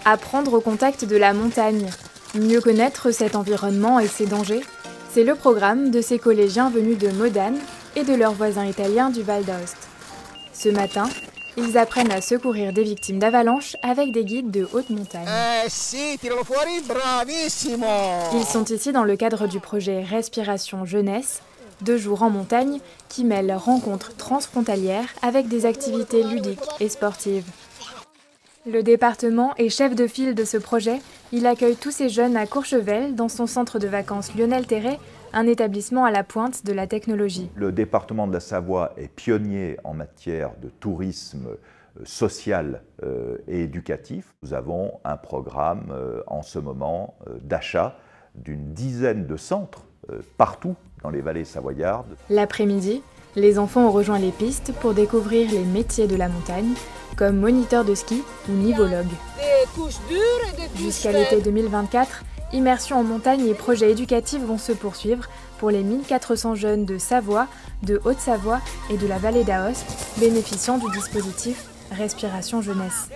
Apprendre au contact de la montagne, mieux connaître cet environnement et ses dangers, c'est le programme de ces collégiens venus de Modane et de leurs voisins italiens du Val d'Aoste. Ce matin, ils apprennent à secourir des victimes d'avalanches avec des guides de haute montagne. Si, tiralo fuori, bravissimo! Ils sont ici dans le cadre du projet Respiration Jeunesse, 2 jours en montagne qui mêlent rencontres transfrontalières avec des activités ludiques et sportives. Le département est chef de file de ce projet. Il accueille tous ces jeunes à Courchevel, dans son centre de vacances Lionel Terré, un établissement à la pointe de la technologie. Le département de la Savoie est pionnier en matière de tourisme social et éducatif. Nous avons un programme en ce moment d'achat d'une dizaine de centres partout dans les vallées savoyardes. L'après-midi, les enfants ont rejoint les pistes pour découvrir les métiers de la montagne, comme moniteur de ski ou nivologue. Jusqu'à l'été 2024, immersion en montagne et projets éducatifs vont se poursuivre pour les 1400 jeunes de Savoie, de Haute-Savoie et de la vallée d'Aoste, bénéficiant du dispositif Respiration Jeunesse.